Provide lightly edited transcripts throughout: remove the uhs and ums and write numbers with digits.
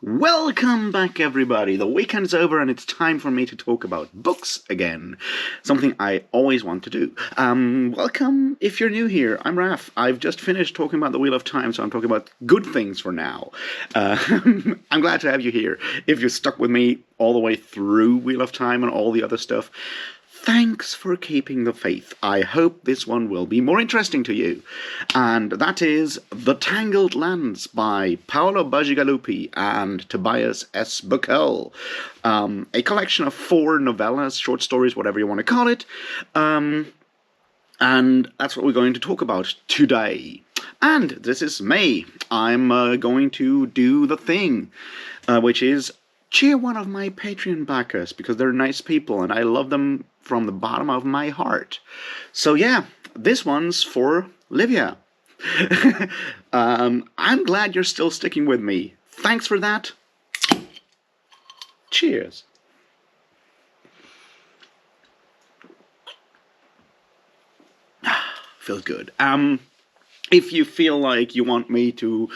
Welcome back, everybody. The weekend's over and it's time for me to talk about books again. Something I always want to do. Welcome if you're new here. I'm Raf. I've just finished talking about the Wheel of Time, so I'm talking about good things for now. I'm glad to have you here. If you're stuck with me all the way through Wheel of Time and all the other stuff, thanks for keeping the faith. I hope this one will be more interesting to you. And that is The Tangled Lands by Paolo Bacigalupi and Tobias S. Buckell. A collection of 4 novellas, short stories, whatever you want to call it. And that's what we're going to talk about today. And this is May. I'm going to do the thing, which is cheer one of my Patreon backers, because they're nice people and I love them from the bottom of my heart. So yeah, this one's for Livia. I'm glad you're still sticking with me. Thanks for that. Cheers. Feels good. If you feel like you want me to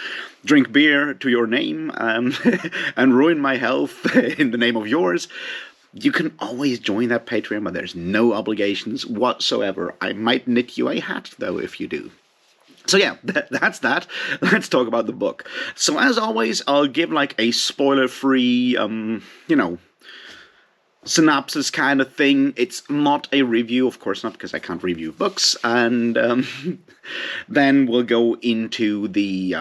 drink beer to your name and ruin my health in the name of yours, you can always join that Patreon, but there's no obligations whatsoever. I might knit you a hat, though, if you do. So yeah, that's that. Let's talk about the book. So as always, I'll give like a spoiler-free, synopsis kind of thing. It's not a review, of course not, because I can't review books. And then we'll go into the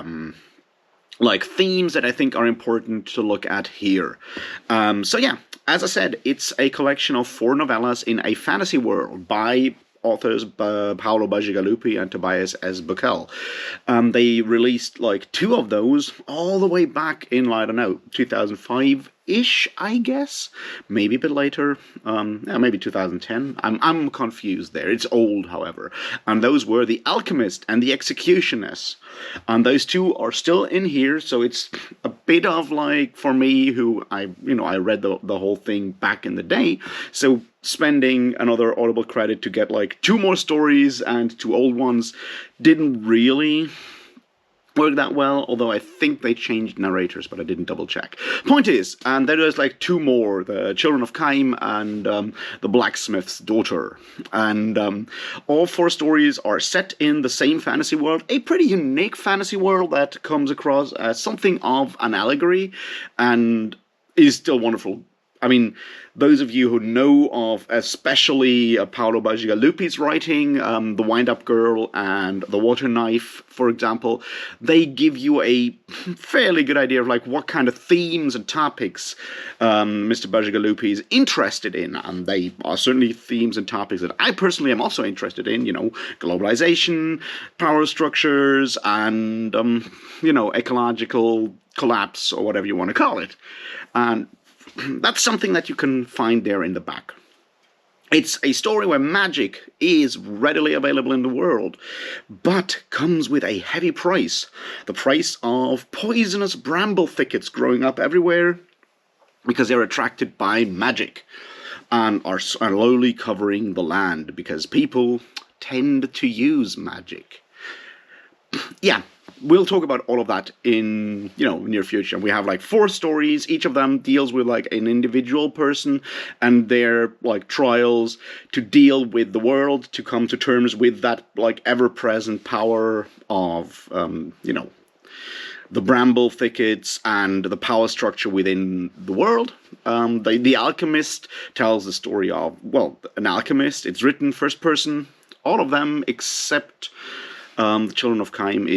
themes that I think are important to look at here. So yeah, as I said, it's a collection of 4 novellas in a fantasy world by authors Paolo Bacigalupi and Tobias S. Buckell. They released like 2 of those all the way back in, I don't know, 2005-ish, I guess? Maybe a bit later. Maybe 2010. I'm confused there. It's old, however. And those were The Alchemist and The Executionist. And those 2 are still in here, so it's a bit of like, for me, who I read the whole thing back in the day, so spending another Audible credit to get like 2 more stories and 2 old ones didn't really work that well, although I think they changed narrators, but I didn't double check. Point is, and there's like 2 more, The Children of Caim and The Blacksmith's Daughter. And all 4 stories are set in the same fantasy world, a pretty unique fantasy world that comes across as something of an allegory and is still wonderful. I mean, those of you who know of especially Paolo Bacigalupi's writing, The Wind-Up Girl and The Water Knife, for example, they give you a fairly good idea of like what kind of themes and topics Mr. Bacigalupi is interested in, and they are certainly themes and topics that I personally am also interested in, globalization, power structures, and, ecological collapse, or whatever you want to call it. And that's something that you can find there in the back. It's a story where magic is readily available in the world, but comes with a heavy price. The price of poisonous bramble thickets growing up everywhere because they're attracted by magic and are slowly covering the land because people tend to use magic. Yeah. We'll talk about all of that in, near future. We have like 4 stories. Each of them deals with like an individual person and their like trials to deal with the world, to come to terms with that like ever-present power of, the bramble thickets and the power structure within the world. The Alchemist tells the story of, an alchemist. It's written first person. All of them except The Children of Caim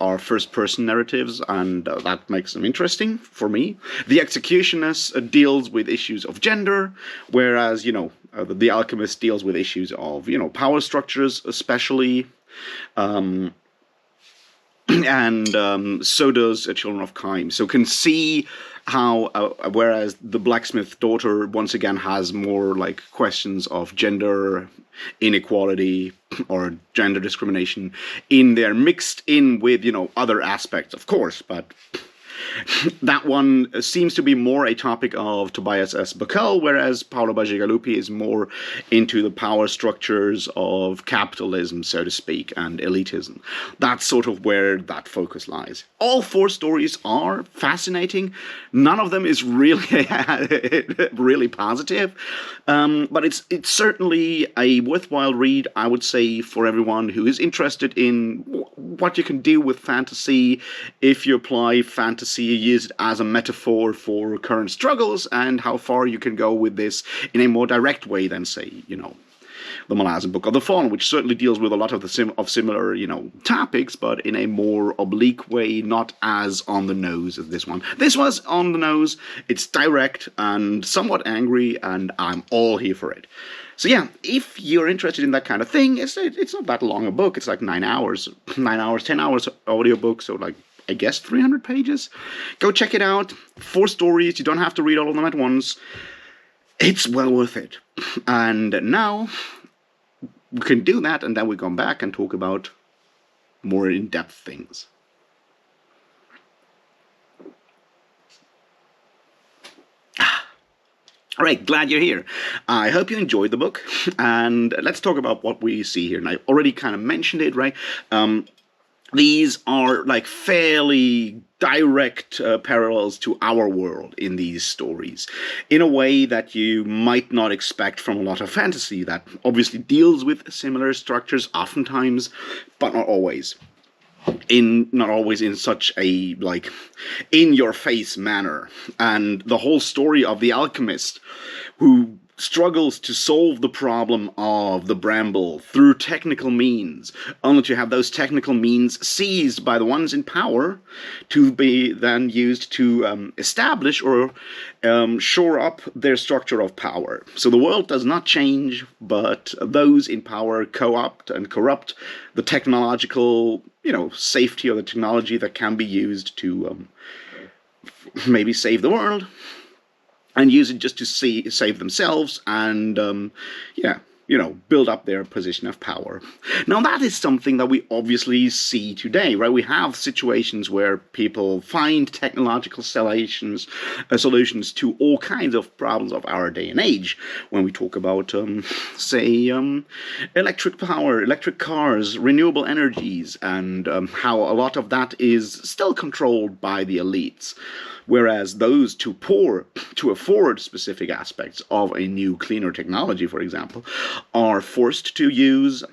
are first-person narratives, and that makes them interesting for me. The Executionist deals with issues of gender, whereas, The Alchemist deals with issues of, power structures, especially. And so does Children of Caim. So can see how, whereas The Blacksmith's Daughter once again has more like questions of gender inequality or gender discrimination in there, mixed in with, other aspects, of course, but That one seems to be more a topic of Tobias S. Buckell, whereas Paolo Bacigalupi is more into the power structures of capitalism, so to speak, and elitism. That's sort of where that focus lies. All four stories are fascinating. None of them is really really positive, but it's certainly a worthwhile read, I would say, for everyone who is interested in what you can do with fantasy if you apply fantasy, use it as a metaphor for current struggles, and how far you can go with this in a more direct way than, say, the Malazan Book of the Fallen, which certainly deals with a lot of similar, topics, but in a more oblique way, not as on the nose as this one. This was on the nose. It's direct and somewhat angry, and I'm all here for it. So yeah, if you're interested in that kind of thing, it's not that long a book. It's like 9 hours, 10 hours audiobook, so like, I guess 300 pages. Go check it out. 4 stories. You don't have to read all of them at once. It's well worth it. And now we can do that, and then we come back and talk about more in-depth things. All right, glad you're here. I hope you enjoyed the book, and let's talk about what we see here. And I already kind of mentioned it, right? These are like fairly direct parallels to our world in these stories, in a way that you might not expect from a lot of fantasy that obviously deals with similar structures oftentimes, but not always. Not always in such a, like, in-your-face manner. And the whole story of the alchemist who struggles to solve the problem of the bramble through technical means, only to have those technical means seized by the ones in power to be then used to establish or shore up their structure of power. So the world does not change, but those in power co-opt and corrupt the technological, safety of the technology that can be used to maybe save the world, and use it just to save themselves and, build up their position of power. Now, that is something that we obviously see today, right? We have situations where people find technological solutions to all kinds of problems of our day and age. When we talk about, electric power, electric cars, renewable energies, and how a lot of that is still controlled by the elites. Whereas those too poor to afford specific aspects of a new, cleaner technology, for example, are forced to use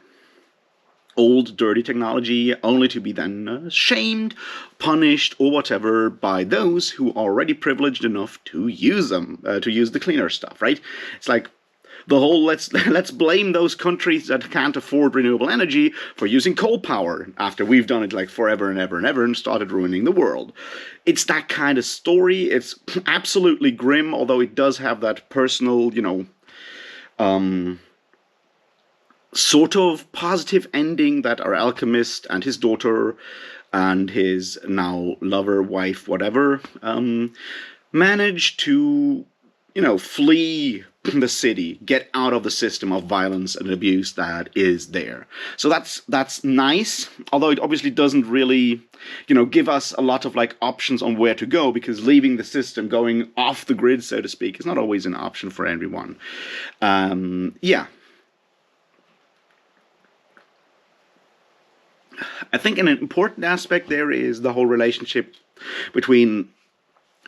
old, dirty technology only to be then shamed, punished, or whatever by those who are already privileged enough to use them, to use the cleaner stuff, right? It's like the whole let's blame those countries that can't afford renewable energy for using coal power after we've done it like forever and ever and ever and started ruining the world. It's that kind of story. It's absolutely grim, although it does have that personal, sort of positive ending that our alchemist and his daughter and his now lover, wife, whatever, manage to, flee the city, get out of the system of violence and abuse that is there. So that's nice, although it obviously doesn't really, give us a lot of like options on where to go, because leaving the system, going off the grid, so to speak, is not always an option for everyone. Yeah. I think an important aspect there is the whole relationship between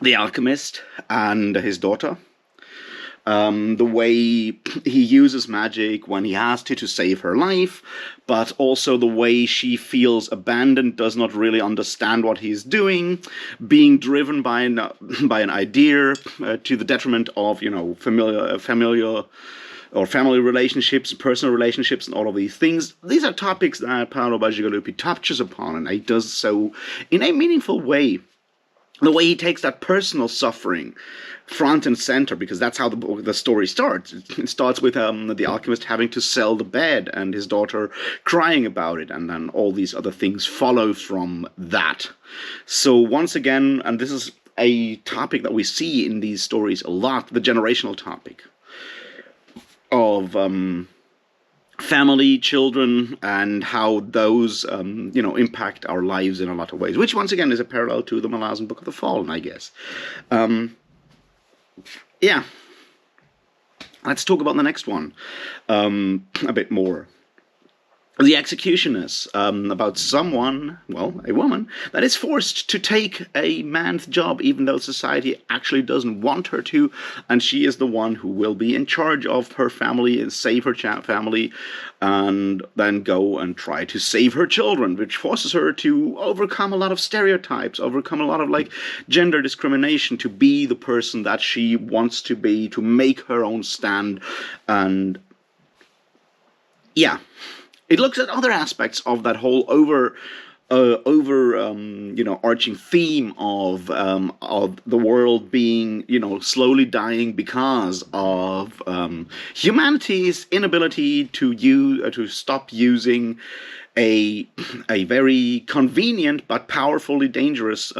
the alchemist and his daughter. The way he uses magic when he has to save her life, but also the way she feels abandoned, does not really understand what he's doing, being driven by an idea to the detriment of, familiar or family relationships, personal relationships, and all of these things. These are topics that Paolo Bacigalupi touches upon, and he does so in a meaningful way. The way he takes that personal suffering front and center, because that's how the story starts. It starts with the alchemist having to sell the bed and his daughter crying about it, and then all these other things follow from that. So once again, and this is a topic that we see in these stories a lot, the generational topic of family, children, and how those, impact our lives in a lot of ways, which once again is a parallel to the Malazan Book of the Fallen, I guess. Yeah, let's talk about the next one a bit more. The Executioners, about someone, well, a woman, that is forced to take a man's job even though society actually doesn't want her to, and she is the one who will be in charge of her family and save her family, and then go and try to save her children, which forces her to overcome a lot of stereotypes, overcome a lot of gender discrimination, to be the person that she wants to be, to make her own stand, and yeah. It looks at other aspects of that whole arching theme of the world being, slowly dying because of humanity's inability to stop using a very convenient but powerfully dangerous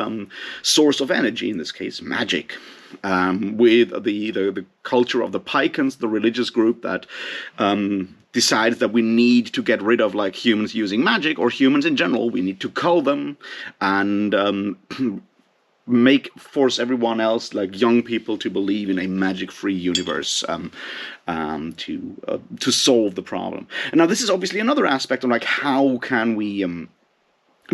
source of energy, in this case magic. With the culture of the Pycans, the religious group that decides that we need to get rid of humans using magic, or humans in general. We need to cull them and force everyone else, young people, to believe in a magic-free universe to solve the problem. And now this is obviously another aspect of how can we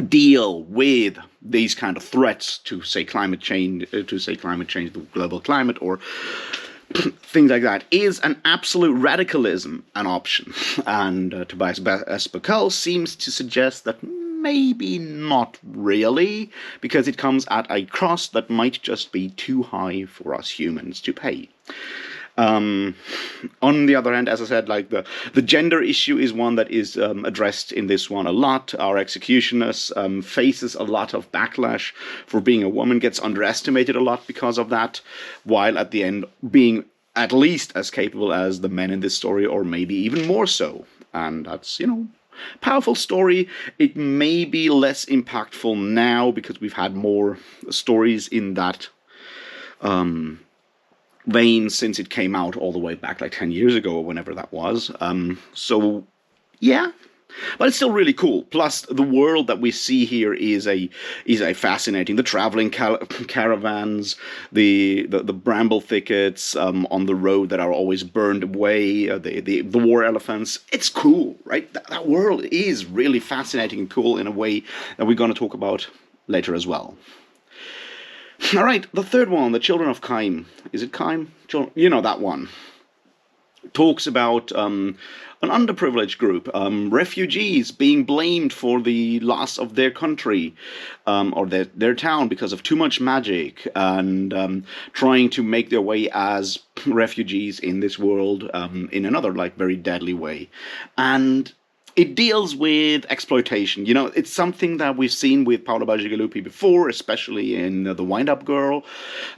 deal with these kind of threats to say climate change, the global climate, or things like that. Is an absolute radicalism an option? And Tobias Buckell seems to suggest that maybe not really, because it comes at a cost that might just be too high for us humans to pay. On the other hand, as I said, the gender issue is one that is addressed in this one a lot. Our Executioners faces a lot of backlash for being a woman, gets underestimated a lot because of that, while at the end being at least as capable as the men in this story, or maybe even more so. And that's, powerful story. It may be less impactful now because we've had more stories in that vein since it came out all the way back 10 years ago, or whenever that was. So yeah, but it's still really cool. Plus, the world that we see here is a fascinating. The traveling caravans, the bramble thickets on the road that are always burned away, the war elephants. It's cool, right? That world is really fascinating and cool in a way that we're going to talk about later as well. All right, the third one, the Children of Kime. Is it Kime? That one. Talks about an underprivileged group, refugees being blamed for the loss of their country or their town because of too much magic, and trying to make their way as refugees in this world in another very deadly way. And it deals with exploitation. It's something that we've seen with Paolo Bacigalupi before, especially in The Wind-Up Girl.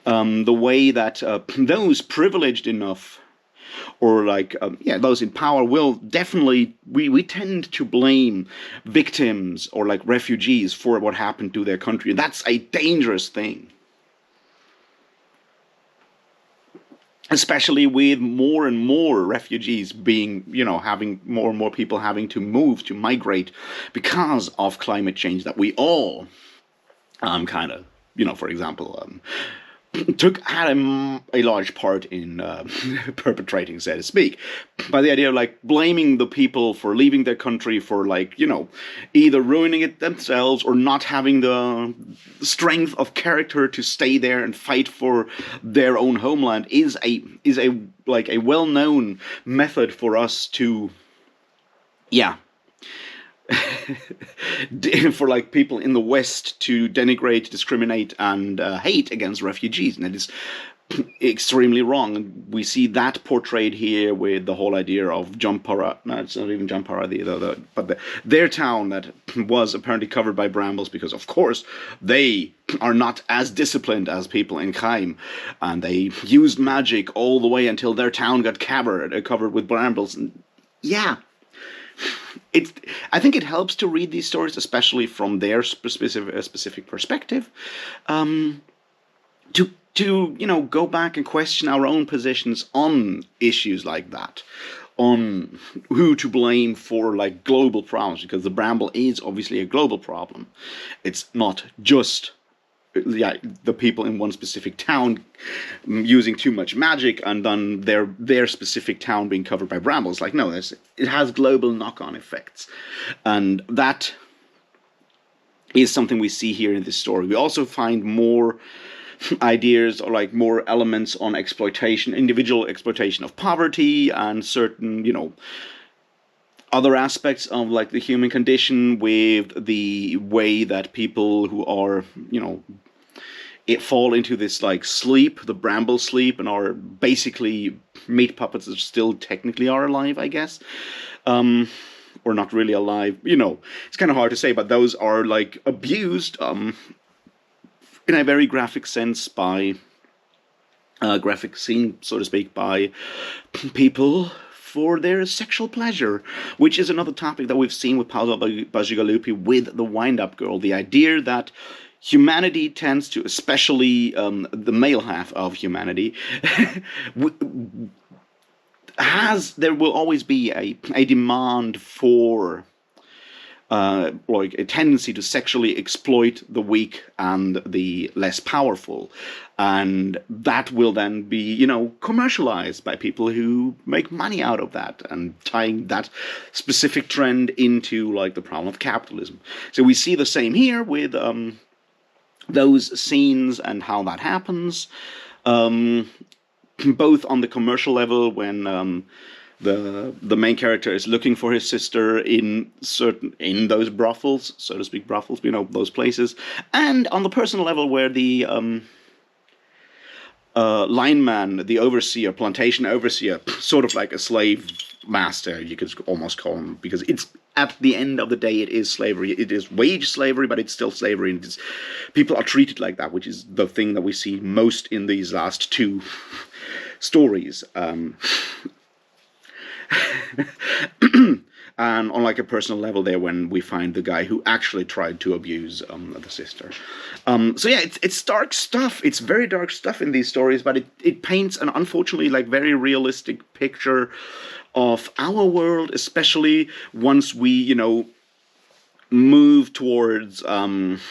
The way that those privileged enough, or those in power, will definitely, we tend to blame victims or refugees for what happened to their country. And that's a dangerous thing. Especially with more and more refugees being, having more and more people having to move, to migrate because of climate change that we all for example, had a large part in perpetrating, so to speak, by the idea of blaming the people for leaving their country for either ruining it themselves or not having the strength of character to stay there and fight for their own homeland is a well-known method for us to for people in the West to denigrate, discriminate, and hate against refugees, and it is extremely wrong. We see that portrayed here with the whole idea of Jampara. No, it's not even Jampara, but their town that was apparently covered by brambles because, of course, they are not as disciplined as people in Kime, and they used magic all the way until their town got covered with brambles. And yeah. I think it helps to read these stories, especially from their specific perspective, to go back and question our own positions on issues like that. on who to blame for like global problems, because the bramble is obviously a global problem. It's not just the people in one specific town using too much magic and then their specific town being covered by brambles. Like, no, it has global knock-on effects, and that is something we see here in this story. We also find more ideas or like more elements on exploitation, individual exploitation of poverty and certain, other aspects of like the human condition, with the way that people who are, it fall into this like sleep, the bramble sleep, and are basically meat puppets that still technically are alive, I guess. Or not really alive. It's kind of hard to say, but those are like abused in a very graphic sense by graphic scene, so to speak, by people for their sexual pleasure, which is another topic that we've seen with Paolo Bacigalupi with the wind-up girl. The idea that humanity tends to, especially the male half of humanity, there will always be a demand for like a tendency to sexually exploit the weak and the less powerful, and that will then be commercialized by people who make money out of that, and tying that specific trend into like the problem of capitalism. So we see the same here with those scenes and how that happens, both on the commercial level when the main character is looking for his sister in those brothels, so to speak, those places, and on the personal level where the lineman, the overseer, plantation overseer, sort of like a slave master, you could almost call him, because it's at the end of the day it is slavery. It is wage slavery, but it's still slavery, and people are treated like that, which is the thing that we see most in these last two stories. And on like a personal level there, when we find the guy who actually tried to abuse the sister. So yeah, it's dark stuff. It's very dark stuff in these stories, but it paints an unfortunately like very realistic picture of our world, especially once we move towards parts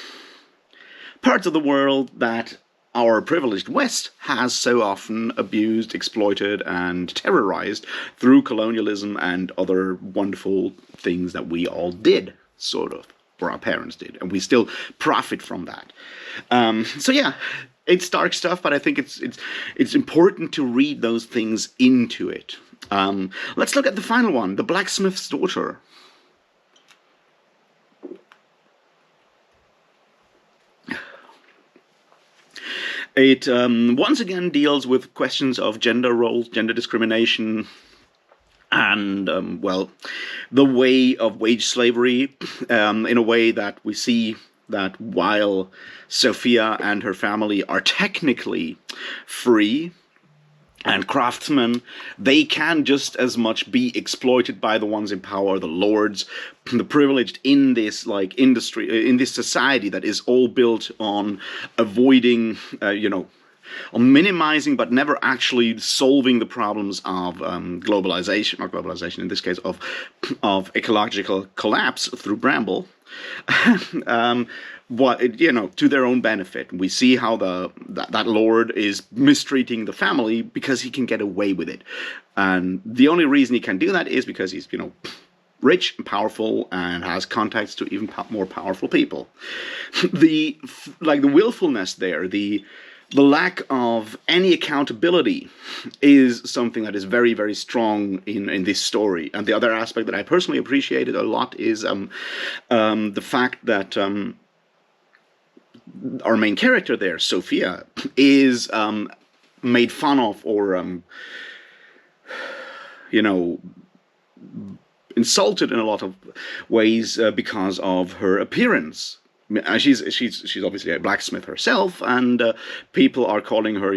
of the world that our privileged West has so often abused, exploited, and terrorized through colonialism and other wonderful things that we all did, sort of, or our parents did, and we still profit from that. So yeah, it's dark stuff, but I think it's important to read those things into it. Let's look at the final one, The Blacksmith's Daughter. It once again deals with questions of gender roles, gender discrimination, and, the way of wage slavery, in a way that we see that while Sophia and her family are technically free and craftsmen, they can just as much be exploited by the ones in power, the lords, the privileged in this like industry, in this society that is all built on avoiding, on minimizing but never actually solving the problems of globalization, or globalization in this case, of ecological collapse through bramble. To their own benefit. We see how that lord is mistreating the family because he can get away with it, and the only reason he can do that is because he's rich and powerful and has contacts to even more powerful people. The willfulness there, the lack of any accountability, is something that is very, very strong in this story. And the other aspect that I personally appreciated a lot is the fact that our main character there, Sophia, is made fun of or insulted in a lot of ways because of her appearance. She's obviously a blacksmith herself, and people are calling her,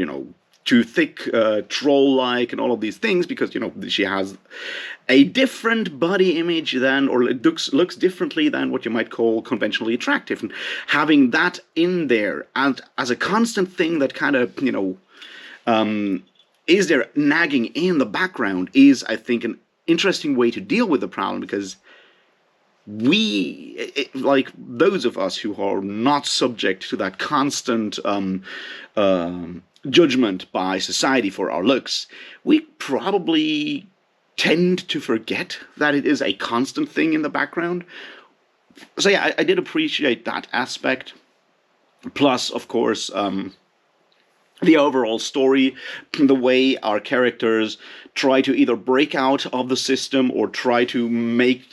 too thick, troll-like, and all of these things because, she has a different body image than, or it looks differently than what you might call conventionally attractive. And having that in there and as a constant thing that kind of, is there nagging in the background is, I think, interesting way to deal with the problem, because like those of us who are not subject to that constant judgment by society for our looks, we probably tend to forget that it is a constant thing in the background. So yeah, I did appreciate that aspect. Plus, of course, the overall story, the way our characters try to either break out of the system or try to make,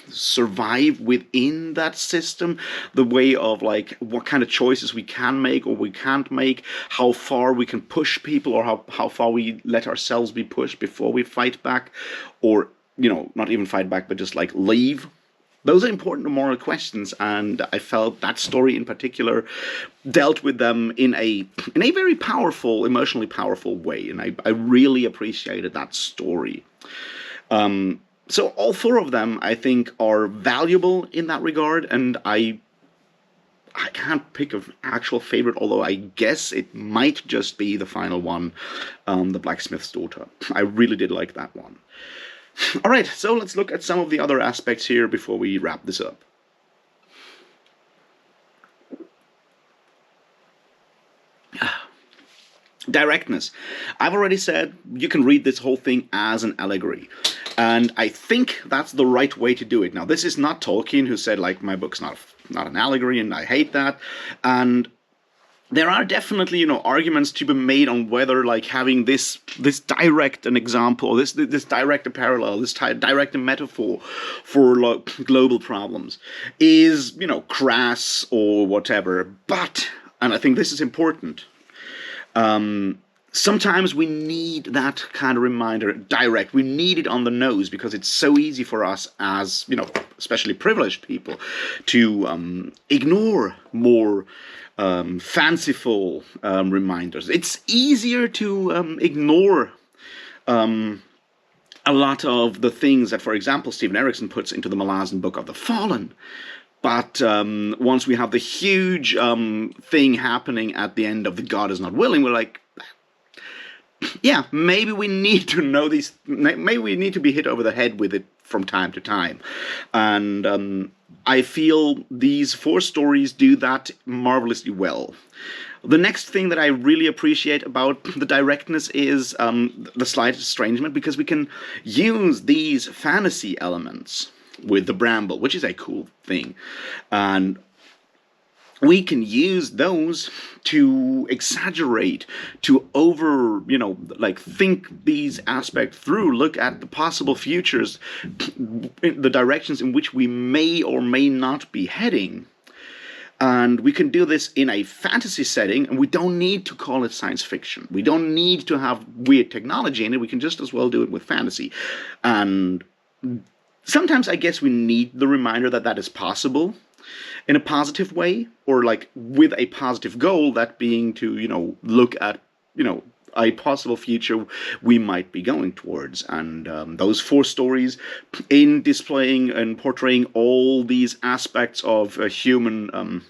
survive within that system, the way of like what kind of choices we can make or we can't make, how far we can push people, or how far we let ourselves be pushed before we fight back, or, not even fight back, but just like leave. Those are important moral questions, and I felt that story in particular dealt with them in a very powerful, emotionally powerful way, and I really appreciated that story. So all four of them, I think, are valuable in that regard, and I can't pick an actual favorite, although I guess it might just be the final one, The Blacksmith's Daughter. I really did like that one. Alright, so let's look at some of the other aspects here before we wrap this up. Directness. I've already said you can read this whole thing as an allegory, and I think that's the right way to do it. Now, this is not Tolkien, who said, like, my book's not an allegory, and I hate that, and there are definitely, arguments to be made on whether, like, having this direct an example, this direct a parallel, this direct a metaphor for, like, global problems is, crass or whatever. But, and I think this is important, sometimes we need that kind of reminder, direct. We need it on the nose, because it's so easy for us as, especially privileged people, to ignore more fanciful reminders. It's easier to ignore a lot of the things that, for example, Stephen Erickson puts into the Malazan Book of the Fallen. But once we have the huge thing happening at the end of The God Is Not Willing, we're like, yeah, maybe we need to know these, maybe we need to be hit over the head with it from time to time. And I feel these four stories do that marvelously well. The next thing that I really appreciate about the directness is the slight estrangement, because we can use these fantasy elements with the bramble, which is a cool thing. And we can use those to exaggerate, to think these aspects through, look at the possible futures, the directions in which we may or may not be heading. And we can do this in a fantasy setting, and we don't need to call it science fiction. We don't need to have weird technology in it. We can just as well do it with fantasy. And sometimes I guess we need the reminder that that is possible in a positive way, or like with a positive goal, that being to, look at, a possible future we might be going towards. And those four stories, in displaying and portraying all these aspects of human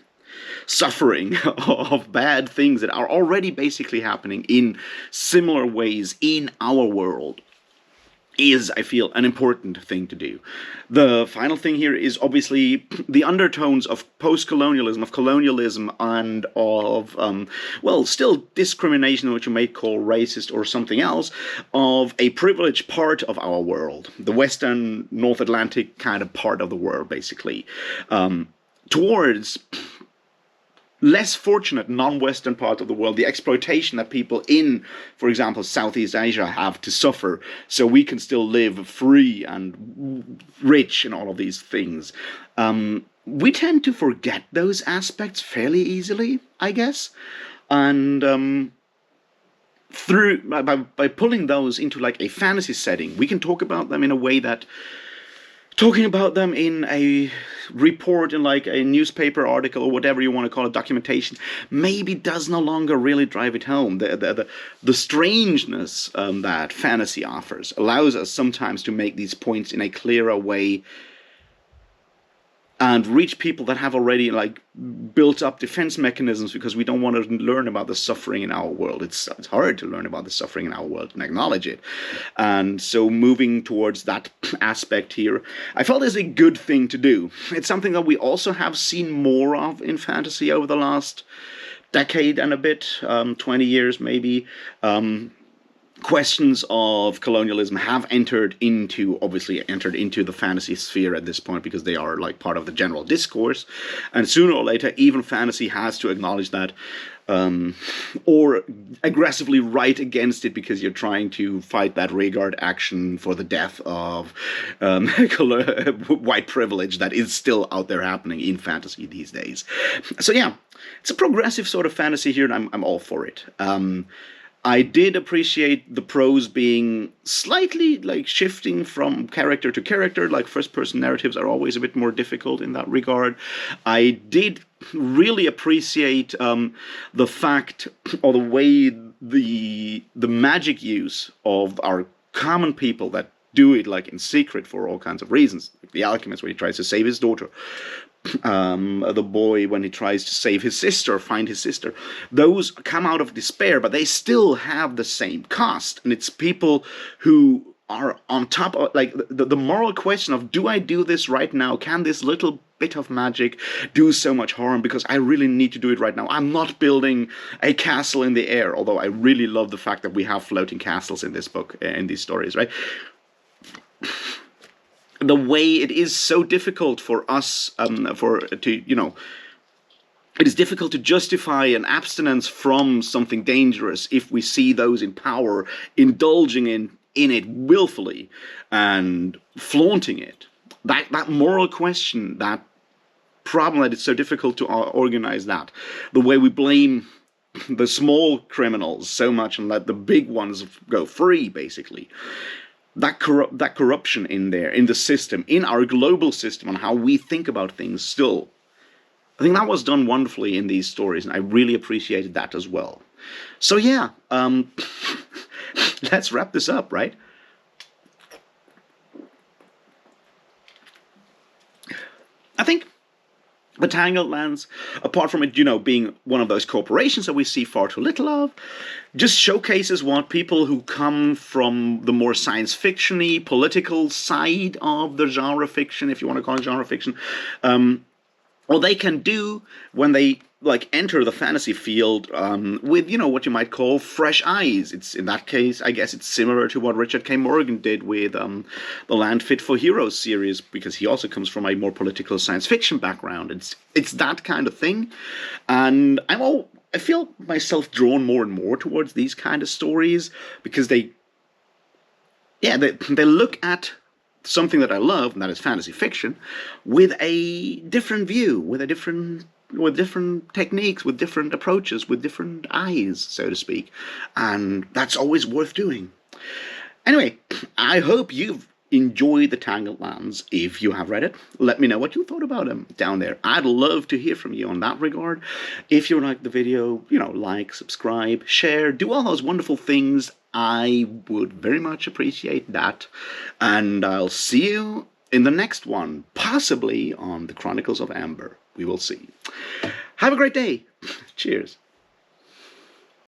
suffering, of bad things that are already basically happening in similar ways in our world, is, I feel, an important thing to do. The final thing here is obviously the undertones of post-colonialism, of colonialism, and of, still discrimination, which you may call racist or something else, of a privileged part of our world, the Western North Atlantic kind of part of the world, basically, towards less fortunate non-Western part of the world, the exploitation that people in, for example, Southeast Asia have to suffer, so we can still live free and rich and all of these things. We tend to forget those aspects fairly easily, I guess, and by pulling those into like a fantasy setting, we can talk about them in a way that talking about them in a report, in like a newspaper article or whatever you want to call it, documentation, maybe does no longer really drive it home. The strangeness that fantasy offers allows us sometimes to make these points in a clearer way and reach people that have already like built up defense mechanisms, because we don't want to learn about the suffering in our world. It's hard to learn about the suffering in our world and acknowledge it. And so moving towards that aspect here, I felt is a good thing to do. It's something that we also have seen more of in fantasy over the last decade and a bit, 20 years maybe. Questions of colonialism have obviously entered into the fantasy sphere at this point, because they are like part of the general discourse, and sooner or later even fantasy has to acknowledge that, or aggressively write against it, because you're trying to fight that rearguard action for the death of white privilege that is still out there happening in fantasy these days. So yeah, it's a progressive sort of fantasy here, and I'm all for it. I did appreciate the prose being slightly like shifting from character to character. Like first-person narratives are always a bit more difficult in that regard. I did really appreciate the fact, or the way the magic use of our common people that do it like in secret for all kinds of reasons. Like the alchemist, when he tries to save his daughter. The boy when he tries to save his sister, find his sister. Those come out of despair, but they still have the same cost. And it's people who are on top of, like, the moral question of, do I do this right now? Can this little bit of magic do so much harm? Because I really need to do it right now. I'm not building a castle in the air, although I really love the fact that we have floating castles in this book, in these stories, right? The way it is so difficult for us, it is difficult to justify an abstinence from something dangerous if we see those in power indulging in it willfully and flaunting it. That moral question, that problem that it's so difficult to organize that. The way we blame the small criminals so much and let the big ones go free, basically. That corruption in there, in the system, in our global system, on how we think about things still. I think that was done wonderfully in these stories, and I really appreciated that as well. So yeah, let's wrap this up, right? I think the Tangled Lands, apart from it, being one of those corporations that we see far too little of, just showcases what people who come from the more science fiction-y, political side of the genre fiction, if you want to call it genre fiction, what they can do when they enter the fantasy field with, what you might call fresh eyes. It's, in that case, I guess it's similar to what Richard K. Morgan did with the Land Fit for Heroes series, because he also comes from a more political science fiction background. It's that kind of thing, and I feel myself drawn more and more towards these kind of stories, because they look at something that I love, and that is fantasy fiction, with a different view, with different techniques, with different approaches, with different eyes, so to speak. And that's always worth doing. Anyway, I hope you've enjoyed the Tangled Lands. If you have read it, let me know what you thought about them down there. I'd love to hear from you on that regard. If you liked the video, like, subscribe, share, do all those wonderful things. I would very much appreciate that. And I'll see you in the next one, possibly on the Chronicles of Amber. We will see. Have a great day. Cheers.